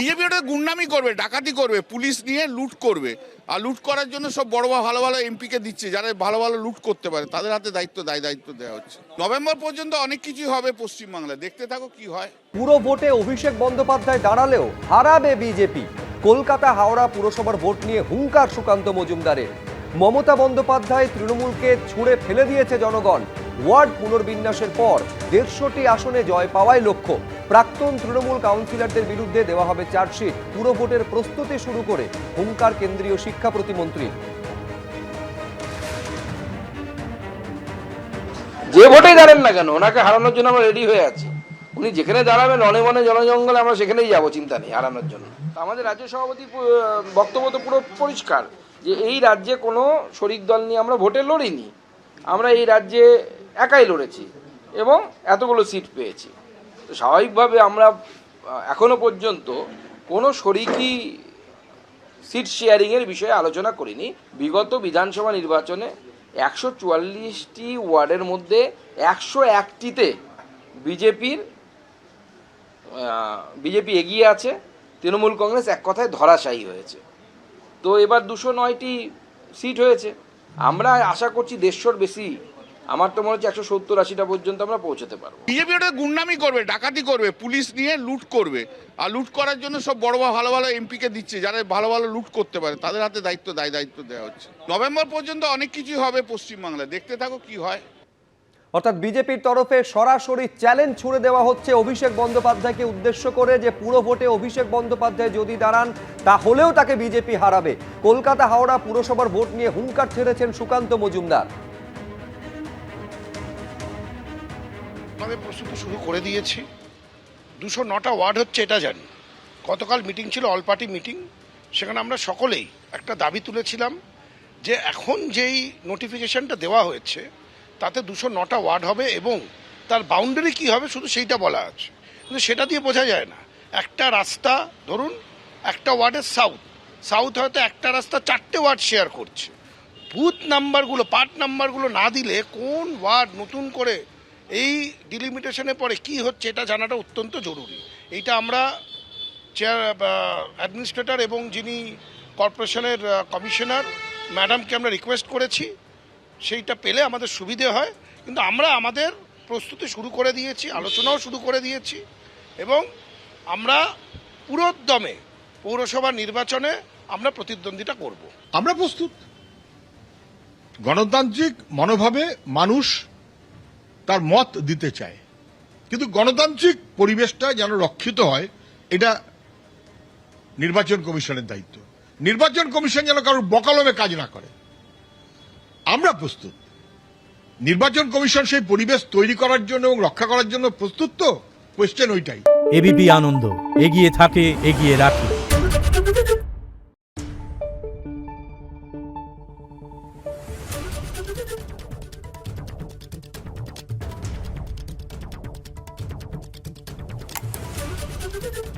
BJP ওটা গুন্ডামি করবে, ডাকাতি করবে, পুলিশ নিয়ে লুট করবে। আর লুট করার জন্য সব বড় ভালো ভালো এমপিকে দিচ্ছে, যারা ভালো ভালো লুট করতে পারে তাদের হাতে দায়িত্ব দেওয়া হচ্ছে। নভেম্বর পর্যন্ত অনেক কিছুই হবে পশ্চিমবাংলায়, দেখতে থাকো কি হয়। পুরো ভোটে অভিষেক বন্দ্যোপাধ্যায় দাঁড়ালেও হারাবে বিজেপি। কলকাতা হাওড়া পুরসভার ভোট নিয়ে হুঙ্কার সুকান্ত মজুমদারের। মমতা বন্দ্যোপাধ্যায় তৃণমূলকে ছুঁড়ে ফেলে দিয়েছে জনগণ। ওয়ার্ড পুনর্বিন্যাসের পর 150টি আসনে জয় পাওয়াই লক্ষ্য। প্রাক্তন তৃণমূল কাউন্সিলরদের বিরুদ্ধে দেওয়া হবে চার্জশিট। পুরো ভোটের প্রস্তুতি শুরু করে হুঙ্কার কেন্দ্রীয় শিক্ষা প্রতিমন্ত্রী। যে ভোটেই দাঁড়ান না কেন, ওনাকে হারানোর জন্য আমরা রেডি হয়ে আছি। উনি যেখানে দাঁড়াবেন অনে মনে জনজঙ্গলে, আমরা সেখানেই যাবো, চিন্তা নেই হারানোর জন্য। আমাদের রাজ্য সভাপতি বক্তব্য তো পুরো পরিষ্কার যে এই রাজ্যে কোনো শরিক দল নিয়ে আমরা ভোটে লড়িনি, আমরা এই রাজ্যে একাই লড়েছি এবং এতগুলো সিট পেয়েছি। তো স্বাভাবিকভাবে আমরা এখনো পর্যন্ত কোনো শরিকি সিট শেয়ারিংয়ের বিষয়ে আলোচনা করিনি। বিগত বিধানসভা নির্বাচনে 144টি ওয়ার্ডের মধ্যে 101টিতে বিজেপি এগিয়ে আছে, তৃণমূল কংগ্রেস এক কথায় ধরাশায়ী হয়েছে। তো এবার 209টি সিট হয়েছে, আমরা আশা করছি 150র বেশি, আমার তো মনে হচ্ছে 170-80টা পর্যন্ত আমরা পৌঁছতে পারবো। বিজেপি ওটা গুন্ডামি করবে, ডাকাতি করবে, পুলিশ নিয়ে লুট করবে। আর লুট করার জন্য সব বড় ভালো ভালো এমপিকে দিচ্ছে, যারা ভালো ভালো লুট করতে পারে তাদের হাতে দায়িত্ব দেওয়া হচ্ছে। নভেম্বর পর্যন্ত অনেক কিছুই হবে পশ্চিমবাংলায়, দেখতে থাকো কি হয়। অর্থাৎ বিজেপির তরফে সরাসরি চ্যালেঞ্জ ছুড়ে দেওয়া হচ্ছে অভিষেক বন্দ্যোপাধ্যায়কে উদ্দেশ্য করে যে পুরো ভোটে অভিষেক বন্দ্যোপাধ্যায় যদি দাঁড়ান তাহলেও তাকে বিজেপি হারাবে। কলকাতা হাওড়া পুরসভার ভোট নিয়ে হুঙ্কার ছেড়েছেন সুকান্ত মজুমদার। আমাদের প্রস্তুতি শুরু করে দিয়েছি। 209টা ওয়ার্ড হচ্ছে এটা জানি। গতকাল মিটিং ছিল, অল পার্টি মিটিং, সেখানে আমরা সকলেই একটা দাবি তুলেছিলাম যে এখন যেই নোটিফিকেশনটা দেওয়া হয়েছে তাতে 209টা ওয়ার্ড হবে এবং তার বাউন্ডারি কী হবে শুধু সেইটা বলা আছে, কিন্তু সেটা দিয়ে বোঝা যায় না। একটা রাস্তা ধরুন, একটা ওয়ার্ডের সাউথ হয়তো একটা রাস্তা 4টে ওয়ার্ড শেয়ার করছে। বুথ নাম্বারগুলো, পার্ট নাম্বারগুলো না দিলে কোন ওয়ার্ড নতুন করে এই ডিলিমিটেশনে পরে কি হচ্ছে এটা জানাটা অত্যন্ত জরুরি। এইটা আমরা অ্যাডমিনিস্ট্রেটর এবং যিনি কর্পোরেশনের কমিশনার ম্যাডামকে আমরা রিকোয়েস্ট করেছি, সেইটা পেলে আমাদের সুবিধে হয়। কিন্তু আমরা আমাদের প্রস্তুতি শুরু করে দিয়েছি, আলোচনাও শুরু করে দিয়েছি এবং আমরা পুরোদমে পৌরসভা নির্বাচনে আমরা প্রতিদ্বন্দ্বিতা করব। আমরা প্রস্তুত। গণতান্ত্রিক মনোভাবে মানুষ তার মত দিতে চায়, কিন্তু গণতান্ত্রিক পরিবেশটা যেন রক্ষিত হয় এটা নির্বাচন কমিশনের দায়িত্ব। নির্বাচন কমিশন যেন কারোর বকালমে কাজ না করে। আমরা প্রস্তুত। নির্বাচন কমিশন সেই পরিবেশ তৈরি করার জন্য এবং রক্ষা করার জন্য প্রস্তুত। তো কোয়েশ্চেন ওইটাই। এবিপি আনন্দ, এগিয়ে থাকে, এগিয়ে রাখে। Thank you.